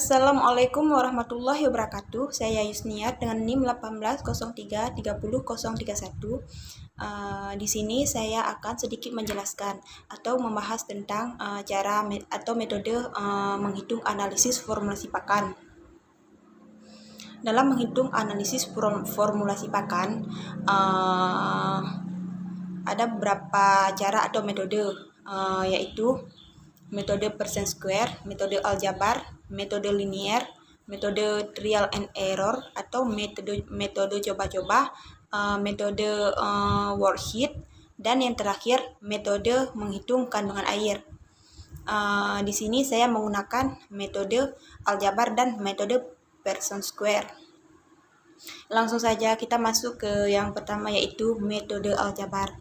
Assalamualaikum warahmatullahi wabarakatuh. Saya Yusniat dengan NIM 1803300031. Di sini saya akan sedikit menjelaskan atau membahas tentang cara atau metode menghitung analisis formulasi pakan. Dalam menghitung analisis formulasi pakan, ada beberapa cara atau metode, yaitu metode percent square, metode aljabar, metode linear, metode trial and error atau metode coba-coba, metode worksheet, dan yang terakhir metode menghitung kandungan air. Di sini saya menggunakan metode aljabar dan metode percent square. Langsung saja kita masuk ke yang pertama, yaitu metode aljabar.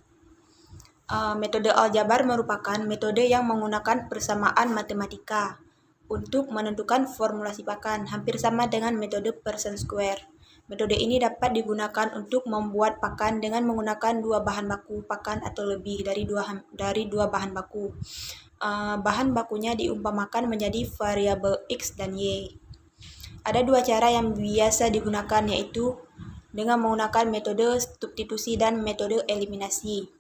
Metode aljabar merupakan metode yang menggunakan persamaan matematika untuk menentukan formulasi pakan, hampir sama dengan metode percent square. Metode ini dapat digunakan untuk membuat pakan dengan menggunakan dua bahan baku pakan atau lebih dari dua bahan baku. Bahan bakunya diumpamakan menjadi variabel X dan Y. Ada dua cara yang biasa digunakan, yaitu dengan menggunakan metode substitusi dan metode eliminasi.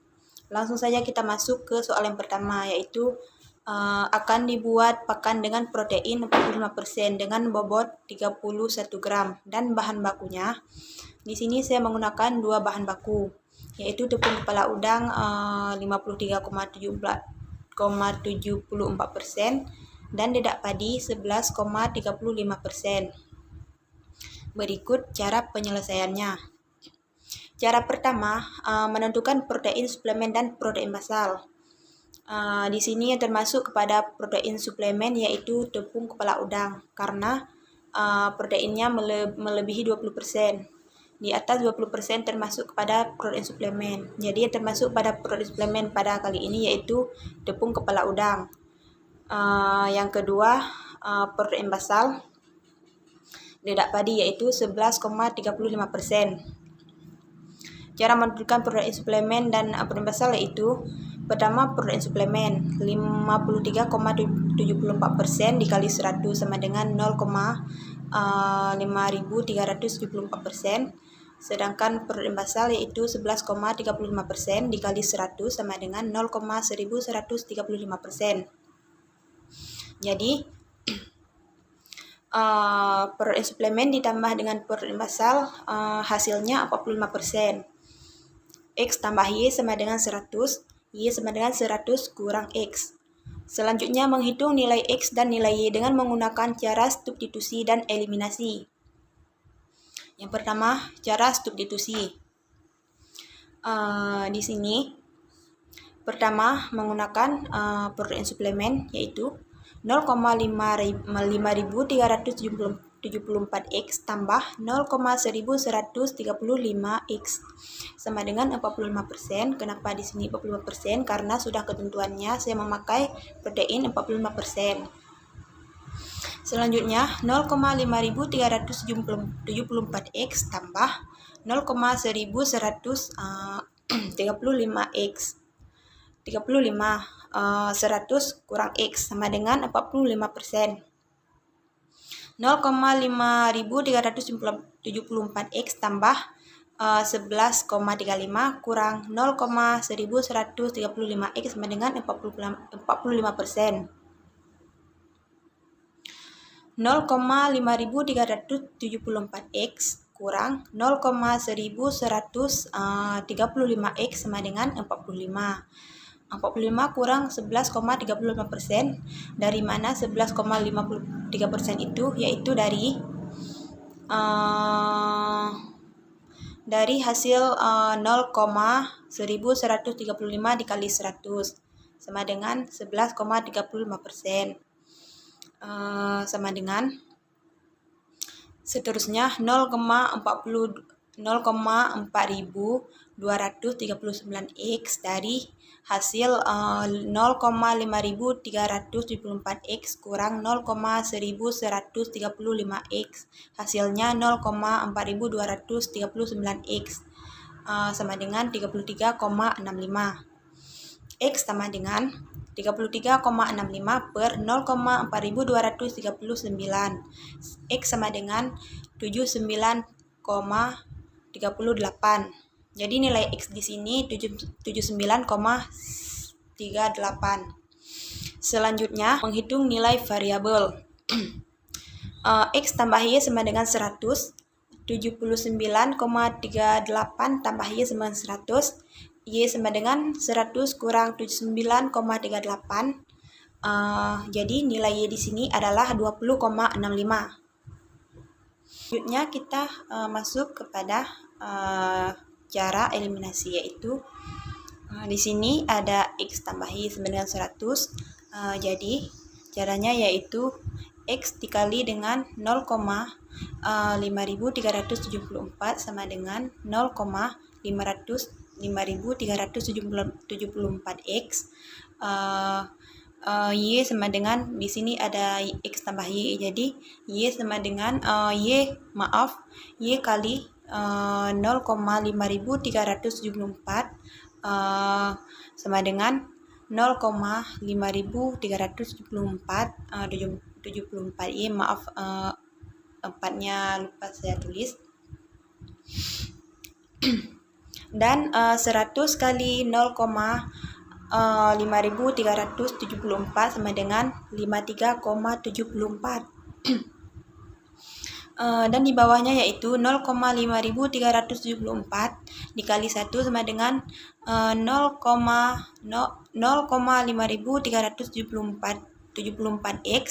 Langsung saja kita masuk ke soal yang pertama, yaitu akan dibuat pakan dengan protein 45% dengan bobot 31 gram dan bahan bakunya. Di sini saya menggunakan dua bahan baku, yaitu tepung kepala udang 53,74% dan dedak padi 11,35%. Berikut cara penyelesaiannya. Cara pertama, menentukan protein suplemen dan protein basal. Di sini yang termasuk kepada protein suplemen yaitu tepung kepala udang, karena proteinnya melebihi 20%. Di atas 20% termasuk kepada protein suplemen. Jadi yang termasuk pada protein suplemen pada kali ini yaitu tepung kepala udang. Yang kedua, protein basal dedak padi yaitu 11,35%. Cara menentukan protein suplemen dan protein basal yaitu pertama, protein suplemen 53,74% dikali 100 sama dengan 0,5374%. Sedangkan protein basal yaitu 11,35% dikali 100 sama dengan 0,1135%. Jadi protein suplemen ditambah dengan protein basal hasilnya 45%. X tambah Y sama dengan 100, Y sama dengan 100 kurang X. Selanjutnya menghitung nilai X dan nilai Y dengan menggunakan cara substitusi dan eliminasi. Yang pertama, cara substitusi. Di sini pertama menggunakan protein suplemen yaitu 0,5374X tambah 0,1135X sama dengan 45%. Kenapa di sini 45%? Karena sudah ketentuannya saya memakai protein 45%. Selanjutnya 0,5374X tambah 0,1135X. 100 kurang X sama dengan 45%. 0,5374X tambah 11,35 kurang 0,1135X sama dengan 45%. 0,5374X kurang 0,1135X sama dengan 45. 45 kurang 11,35%. Dari mana 11,53% itu? Yaitu dari hasil 0,1135 dikali 100 sama dengan 11,35%. Sama dengan seterusnya 0,4239X dari hasil 0,5374X kurang 0,1135X, hasilnya 0,4239X sama dengan 33,65. X sama dengan 33,65 per 0,4239. X sama dengan 79,38. Jadi nilai X di sini 79,38. Selanjutnya, menghitung nilai variabel. X tambah Y sama dengan 100. 79,38 tambah Y sama dengan 100. Y sama dengan 100 kurang 79,38. Jadi nilai Y di sini adalah 20,65. Selanjutnya kita masuk kepada cara eliminasi, yaitu di sini ada X tambah Y sama dengan 100. Jadi caranya yaitu X dikali dengan 0,5374 sama dengan 0,5374X. Y sama dengan, di sini ada X tambah Y, jadi Y sama dengan Y kali 0,5374 sama dengan 0,5374 Y, maaf, 4-nya lupa saya tulis. Dan 100 kali 0,5374 sama dengan 53,74. Dan di bawahnya yaitu 0,5374 dikali 1 sama dengan 0,5374X.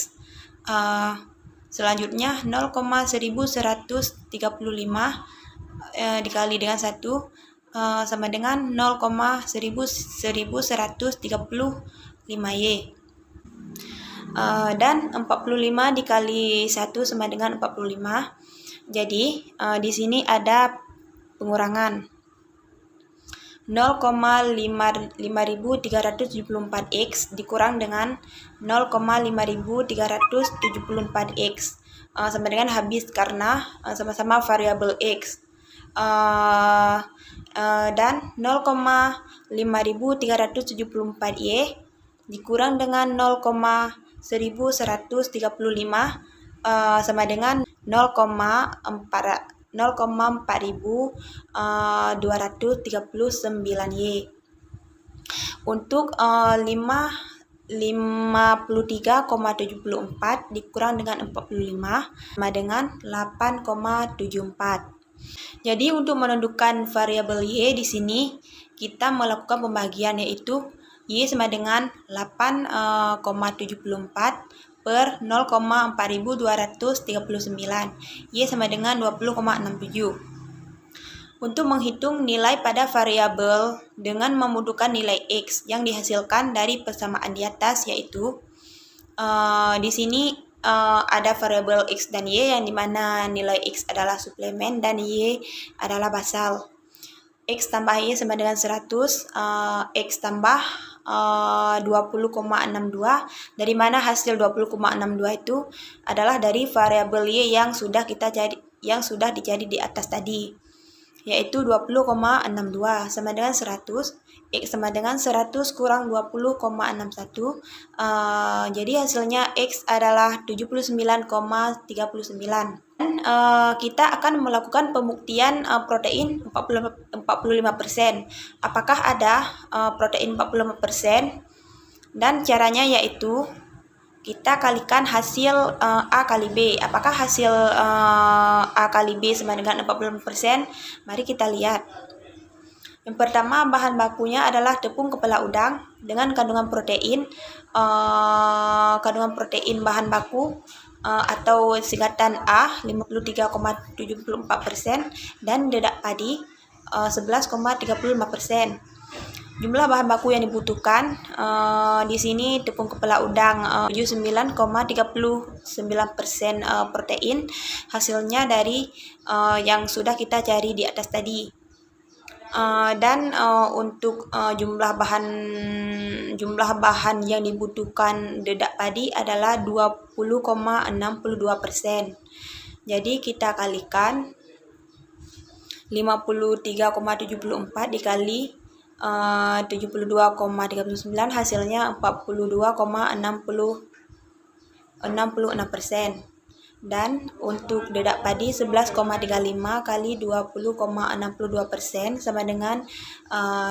Selanjutnya 0,1135 dikali dengan 1 sama dengan 0,1135Y. Dan 45 dikali 1 sama dengan 45. Jadi di sini ada pengurangan 0,5374X dikurang dengan 0,5374X sama dengan habis karena sama-sama variabel X. Dan 0,5374Y dikurang dengan 0,1135 sama dengan 0,4239Y. Untuk 53,74 dikurang dengan 45 sama dengan 8,74. Jadi untuk menentukan variabel Y di sini kita melakukan pembagian, yaitu Y sama dengan 8,74 per 0,4239. Y sama dengan 20,67. Untuk menghitung nilai pada variabel dengan membutuhkan nilai X yang dihasilkan dari persamaan di atas, yaitu di sini ada variabel X dan Y, yang dimana nilai X adalah suplemen dan Y adalah basal. X tambah Y sama dengan 100, X tambah 20,62, dari mana hasil 20,62 itu adalah dari variabel Y yang sudah dijadi di atas tadi, yaitu 20,62 sama dengan 100. X sama dengan 100 kurang 20,61. Jadi hasilnya X adalah 79,39. Dan kita akan melakukan pembuktian protein 45%. Apakah ada protein 45%? Dan caranya yaitu kita kalikan hasil A kali B. Apakah hasil A kali B sama dengan 45%? Mari kita lihat. Yang pertama, bahan bakunya adalah tepung kepala udang dengan kandungan protein bahan baku atau singkatan A 53,74% dan dedak padi 11,35%. Jumlah bahan baku yang dibutuhkan di sini tepung kepala udang 79,39% protein, hasilnya dari yang sudah kita cari di atas tadi. Dan untuk jumlah bahan yang dibutuhkan dedak padi adalah 20,62%. Jadi kita kalikan 53,74 dikali 72,39, hasilnya 42,66%. Dan untuk dedak padi 11,35 kali 20,62% sama dengan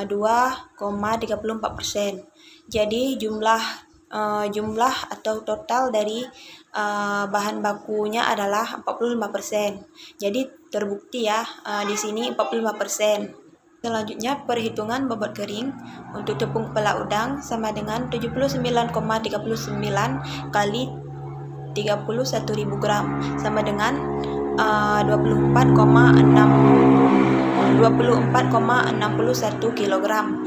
2,34%. Jadi jumlah atau total dari bahan bakunya adalah 45%. Jadi terbukti ya di sini 45%. Selanjutnya perhitungan bobot kering untuk tepung kepala udang sama dengan 79,39 kali 31.000 gram sama dengan 24,61 kilogram.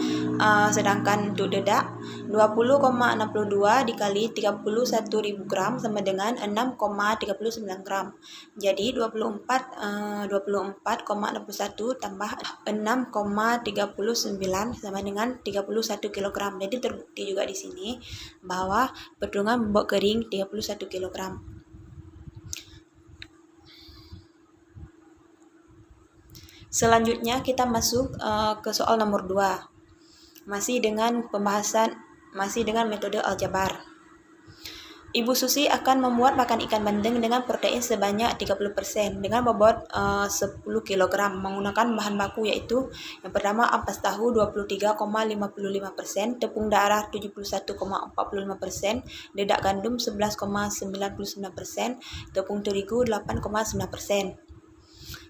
Sedangkan untuk dedak 20,62 dikali 31.000 gram sama dengan 6,39 gram. Jadi 24,61 tambah 6,39 sama dengan 31 kilogram. Jadi terbukti juga di sini bahwa perhitungan bobot kering 31 kilogram. Selanjutnya kita masuk ke soal nomor 2. Masih dengan metode aljabar. Ibu Susi akan membuat pakan ikan bandeng dengan protein sebanyak 30% dengan bobot 10 kg menggunakan bahan baku yaitu yang pertama ampas tahu 23,55%, tepung darah 71,45%, dedak gandum 11,99%, tepung terigu 8,9%.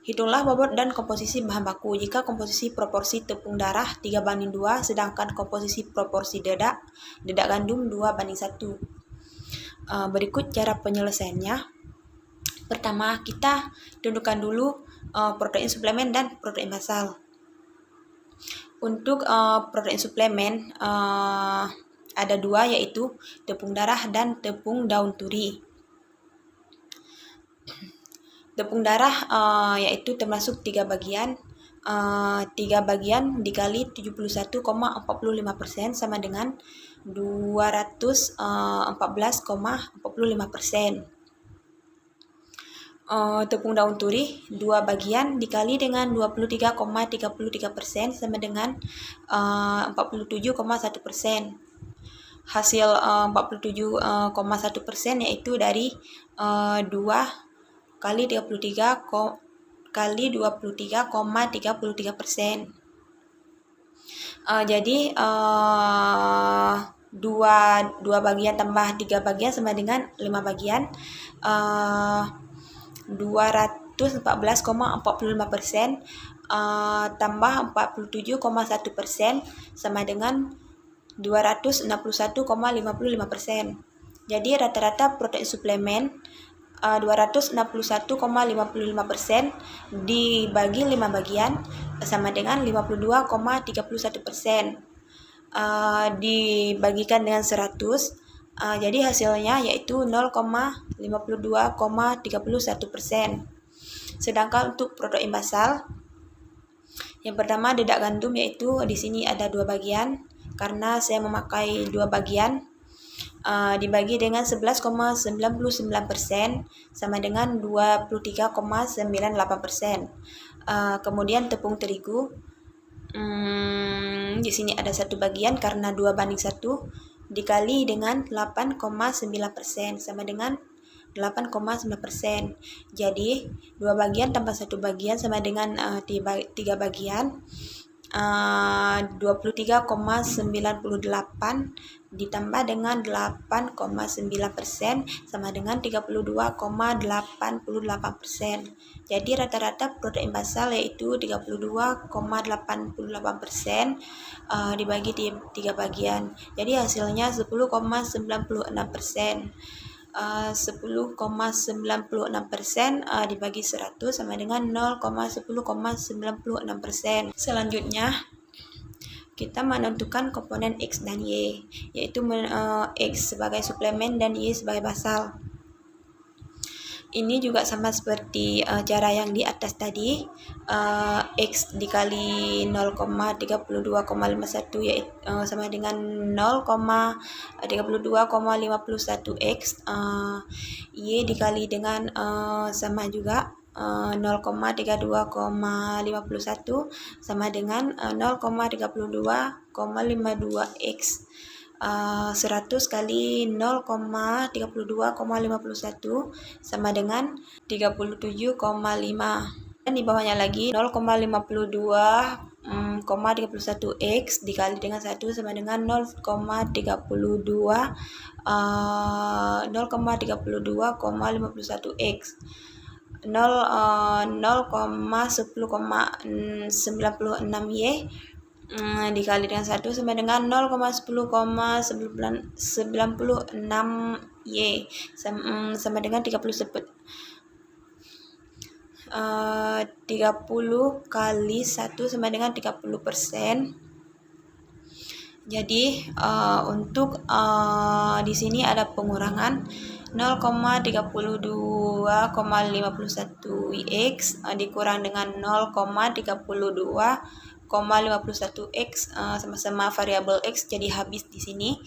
Hitunglah bobot dan komposisi bahan baku. Jika komposisi proporsi tepung darah 3:2, sedangkan komposisi proporsi dedak gandum 2:1. Berikut cara penyelesaiannya. Pertama, kita tentukan dulu protein suplemen dan protein basal. Untuk protein suplemen ada dua, yaitu tepung darah dan tepung daun turi. Tepung darah yaitu termasuk 3 bagian. 3 bagian dikali 71,45% sama dengan 214,45%. Tepung daun turi 2 bagian dikali dengan 23,33% sama dengan 47,1%. Hasil 47,1% yaitu dari 2 kali 23,33%. Jadi 2 bagian tambah 3 bagian sama dengan 5 bagian. 214,45% tambah 47,1% sama dengan 261,55%. Jadi rata-rata protein suplemen 261,55% dibagi 5 bagian sama dengan 52,31%. Dibagikan dengan 100, jadi hasilnya yaitu 0,52,31%. Sedangkan untuk protein basal, yang pertama dedak gandum, yaitu di sini ada 2 bagian karena saya memakai 2 bagian. Dibagi dengan 11,99% sama dengan 23,98%. Kemudian tepung terigu di sini ada 1 bagian karena 2:1 dikali dengan 8,9% sama dengan 8,9%. Jadi 2 bagian tambah 1 bagian sama dengan 3 bagian. 23,98 ditambah dengan 8,9% sama dengan 32,88%. Jadi rata-rata protein basal yaitu 32,88% dibagi 3 bagian. Jadi hasilnya 10,96%. 10,96% dibagi 100 sama dengan 0,10,96%. Selanjutnya kita menentukan komponen X dan Y, yaitu X sebagai suplemen dan Y sebagai basal. Ini juga sama seperti cara yang di atas tadi. X dikali 0,32,51 yaitu sama dengan 0,32,51 X. Y dikali dengan sama juga 0,32,51 sama dengan 0,32,52x. 100 kali 0,32,51 sama dengan 37,5. Dan di bawahnya lagi 0,52,31x dikali dengan 1 sama dengan 0,32,51x. 0,10,96y dikali dengan 1 sama dengan 0,10,96y sama dengan 30 kali 1 sama dengan 30%. Jadi untuk di sini ada pengurangan 0,32,51x dikurang dengan 0,32,51x sama-sama variabel x, jadi habis di sini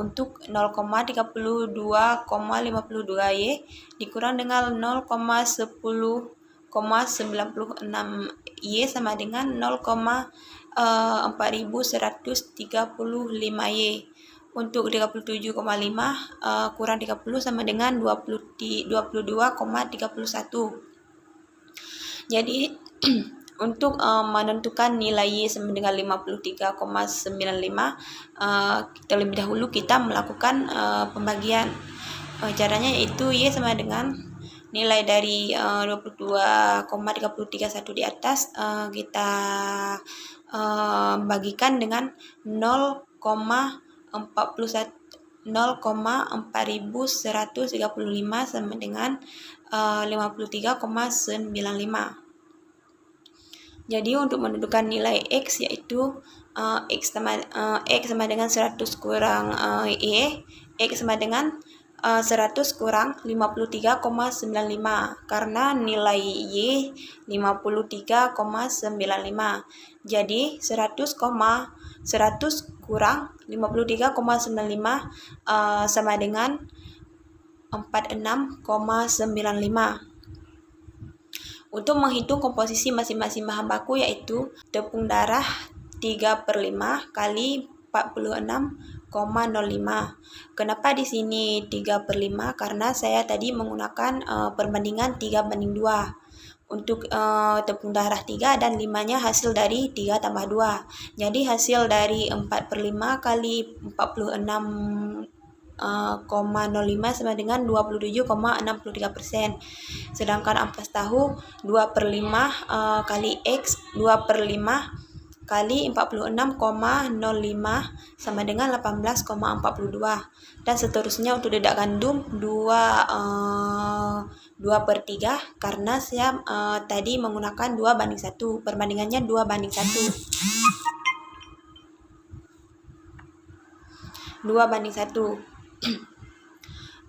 untuk 0,32,52y dikurang dengan 0,10,96y sama dengan 0,4135y. Untuk 37,5 kurang 30 sama dengan 22,31. Jadi untuk menentukan nilai Y sama dengan 53,95 terlebih dahulu kita melakukan pembagian. Caranya yaitu Y sama dengan nilai dari 22,331 di atas kita bagikan dengan 0,4135 sama dengan 53,95. Jadi untuk menentukan nilai X yaitu X sama dengan 100 kurang Y, X sama dengan 100 kurang 53,95 karena nilai Y 53,95. Jadi 100 kurang 53,95 sama dengan 46,95. Untuk menghitung komposisi masing-masing bahan baku yaitu tepung darah 3/5 kali 46,05. Kenapa di sini 3/5? Karena saya tadi menggunakan perbandingan 3/2. Untuk tepung darah 3 dan 5-nya hasil dari 3 tambah 2. Jadi hasil dari 4/5 kali 46,05 sama dengan 27,63%. Sedangkan ampas tahu 2/5 kali X 2/5 kali 46,05 sama dengan 18,42. Dan seterusnya untuk dedak gandum 2/3 karena saya tadi menggunakan 2/1, perbandingannya 2/1. 2/1.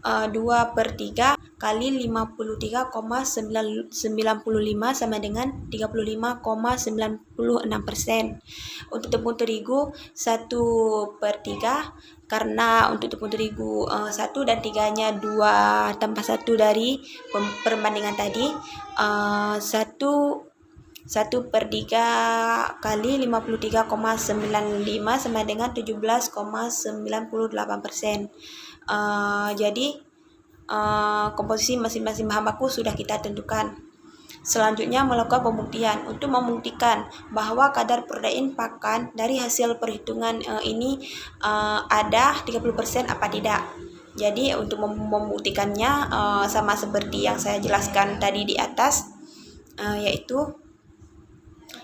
2/3 kali 53,95 sama dengan 35,96%. Untuk tepung terigu 1/3 karena untuk tepung terigu 1 dan 3-nya 2 tambah 1 dari perbandingan tadi 1/3 kali 53,95 sama dengan 17,98%. Jadi komposisi masing-masing bahan baku sudah kita tentukan. Selanjutnya melakukan pembuktian. Untuk membuktikan bahwa kadar protein pakan dari hasil perhitungan ini ada 30% apa tidak. Jadi untuk membuktikannya sama seperti yang saya jelaskan tadi di atas, yaitu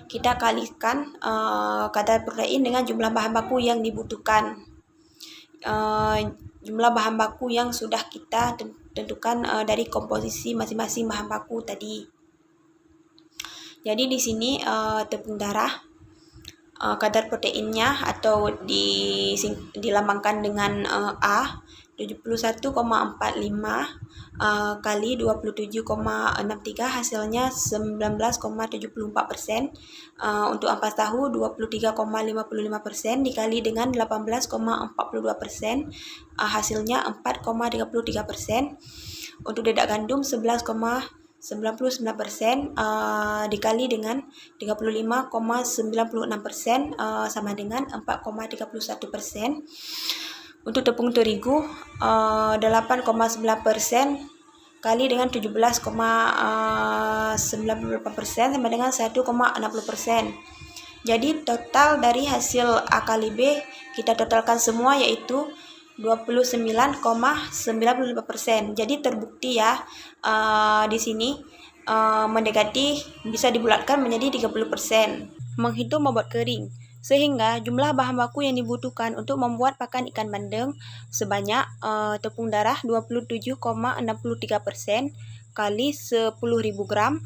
kita kalikan kadar protein dengan jumlah bahan baku yang dibutuhkan. Jumlah bahan baku yang sudah kita tentukan dari komposisi masing-masing bahan baku tadi. Jadi di sini tepung darah kadar proteinnya atau dilambangkan dengan A 71,45 kali 27,63 hasilnya 19,74%. Untuk ampas tahu 23,55% dikali dengan 18,42% hasilnya 4,33%. Untuk dedak gandum 11,9 99% dikali dengan 35,96% sama dengan 4,31%. Untuk tepung terigu 8,9% kali dengan 17,98% sama dengan 1,60%. Jadi total dari hasil A kali B kita totalkan semua yaitu 29,95%. Jadi terbukti ya di sini mendekati bisa dibulatkan menjadi 30%. Menghitung bobot kering. Sehingga jumlah bahan baku yang dibutuhkan untuk membuat pakan ikan bandeng sebanyak tepung darah 27,63% kali 10.000 gram,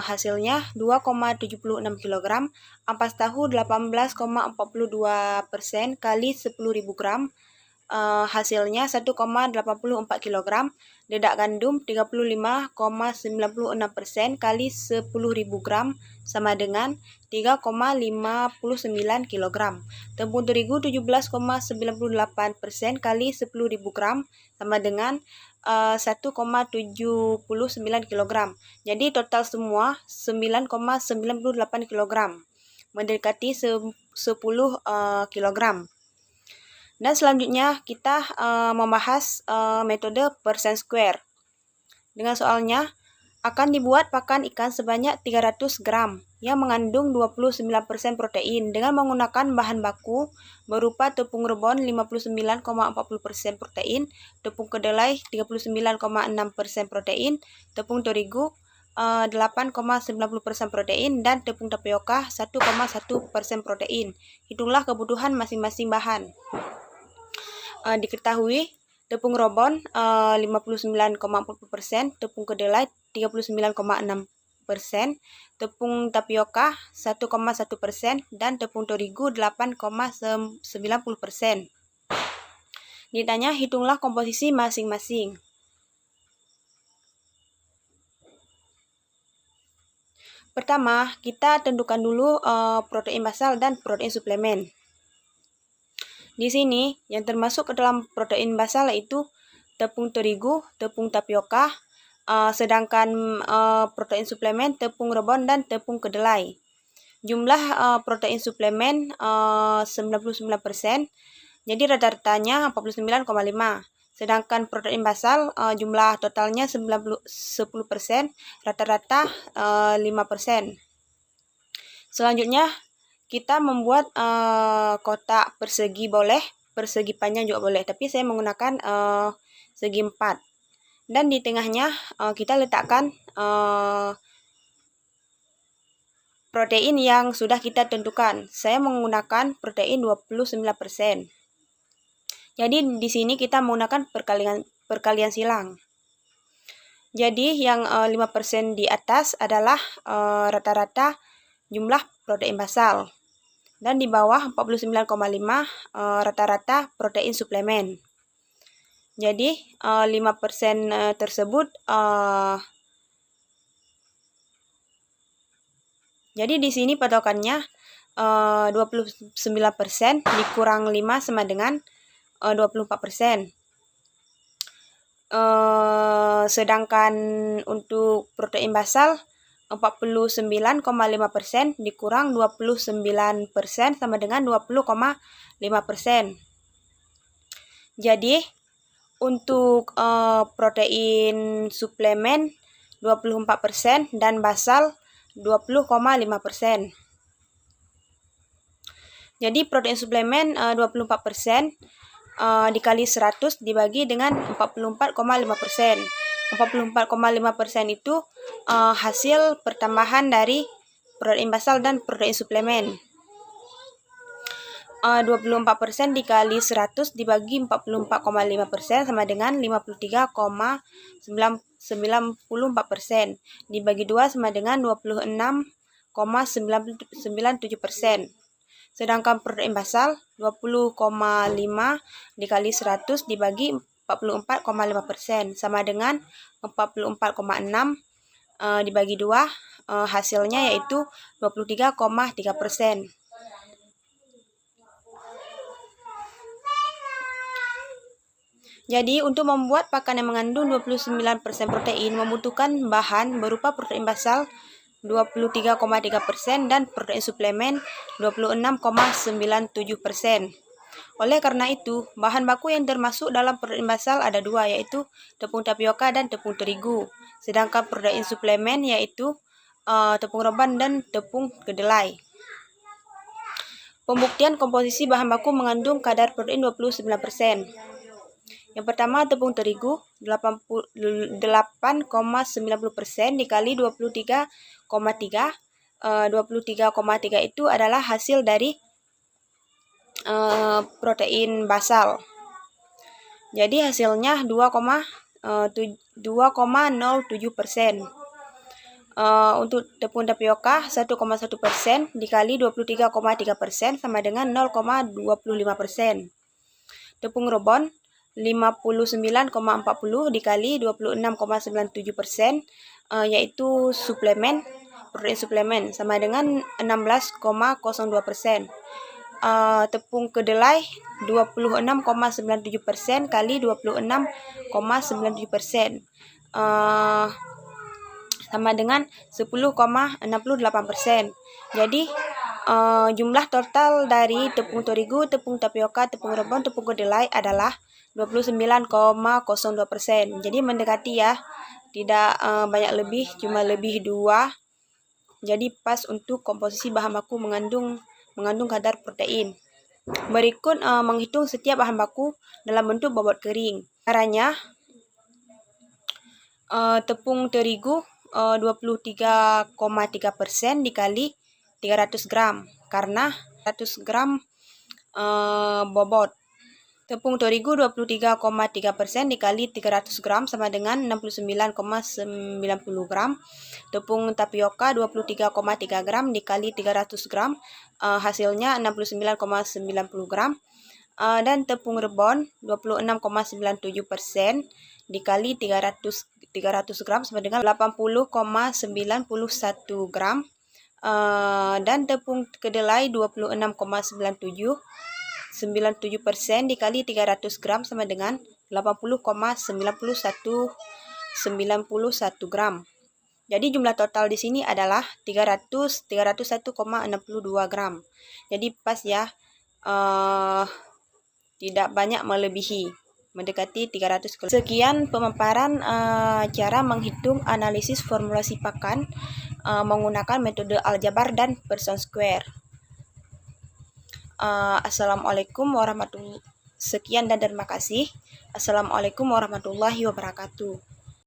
hasilnya 2,76 kg, ampas tahu 18,42% kali 10.000 gram, hasilnya 1,84 kg, dedak gandum 35,96% kali 10.000 gram sama dengan 3,59 kg. Tepung terigu 17,98% kali 10.000 gram sama dengan 1,79 kg. Jadi total semua 9,98 kg, mendekati 10 kg. Dan selanjutnya kita membahas metode persen square. Dengan soalnya, akan dibuat pakan ikan sebanyak 300 gram yang mengandung 29% protein dengan menggunakan bahan baku berupa tepung rebon 59,40% protein, tepung kedelai 39,6% protein, tepung terigu 8,90% protein, dan tepung tapioka 1,1% protein. Hitunglah kebutuhan masing-masing bahan. Diketahui tepung rebon 59,40%, tepung kedelai 39,6%, tepung tapioka 1,1%, dan tepung terigu 8,90%. Ditanya hitunglah komposisi masing-masing. Pertama, kita tentukan dulu protein basal dan protein suplemen. Di sini yang termasuk ke dalam protein basal yaitu tepung terigu, tepung tapioka, sedangkan protein suplemen tepung rebon dan tepung kedelai. Jumlah protein suplemen 99%, jadi rata-ratanya 49,5%. Sedangkan protein basal jumlah totalnya 10%, rata-rata 5%. Selanjutnya kita membuat kotak persegi boleh, persegi panjang juga boleh, tapi saya menggunakan segi 4. Dan di tengahnya kita letakkan protein yang sudah kita tentukan. Saya menggunakan protein 29%. Jadi di sini kita menggunakan perkalian silang. Jadi yang 5% di atas adalah rata-rata jumlah protein basal. Dan di bawah 49,5 rata-rata protein suplemen. Jadi 5% tersebut jadi di sini patokannya 29% dikurang 5 sama dengan 24%. Sedangkan untuk protein basal 49,5% dikurang 29% sama dengan 20,5%. Jadi untuk protein suplemen 24% dan basal 20,5%. Jadi protein suplemen 24% dikali 100 dibagi dengan 44,5%. 44,5% itu hasil pertambahan dari protein basal dan protein suplemen. 24% dikali 100 dibagi 44,5% sama dengan 53,94%. Dibagi 2 sama dengan 26,97%. Sedangkan protein basal 20,5 dikali 100 dibagi 44,5% sama dengan 44,6 dibagi 2, hasilnya yaitu 23,3%. Jadi, untuk membuat pakan yang mengandung 29% protein membutuhkan bahan berupa protein basal 23,3% dan protein suplemen 26,97%. Oleh karena itu, bahan baku yang termasuk dalam protein basal ada dua, yaitu tepung tapioka dan tepung terigu. Sedangkan protein suplemen yaitu tepung reban dan tepung kedelai. Pembuktian komposisi bahan baku mengandung kadar protein 29%. Yang pertama, tepung terigu 8,90% dikali 23,3. 23,3 itu adalah hasil dari protein basal. Jadi hasilnya 2,07%. Untuk tepung tapioka 1,1% dikali 23,3% sama dengan 0,25%. Tepung rebon 59,40 dikali 26,97%, yaitu protein suplemen sama dengan 16,02%. Tepung kedelai 26,97% kali 26,97%, sama dengan 10,68%. Jadi jumlah total dari tepung terigu, tepung tapioka, tepung rebon, tepung kedelai adalah 29,02%. Jadi mendekati ya, tidak banyak lebih, cuma lebih 2. Jadi pas untuk komposisi bahan baku mengandung kadar protein. Berikut menghitung setiap bahan baku dalam bentuk bobot kering. Caranya, tepung terigu 23,3% dikali 300 gram karena 100 gram bobot. Tepung terigu 23,3% dikali 300 gram sama dengan 69,90 gram. Tepung tapioka 23,3 gram dikali 300 gram, hasilnya 69,90 gram. Dan tepung rebon 26,97% dikali 300 gram sama dengan 80,91 gram. Dan tepung kedelai 96,97% dikali 300 gram sama dengan 80,91 gram. Jadi jumlah total di sini adalah 301,62 gram. Jadi pas ya, tidak banyak melebihi, mendekati 300 kg. Sekian pemaparan cara menghitung analisis formulasi pakan menggunakan metode aljabar dan Poisson square. Assalamualaikum warahmatullahi wabarakatuh. Sekian dan terima kasih. Assalamualaikum warahmatullahi wabarakatuh.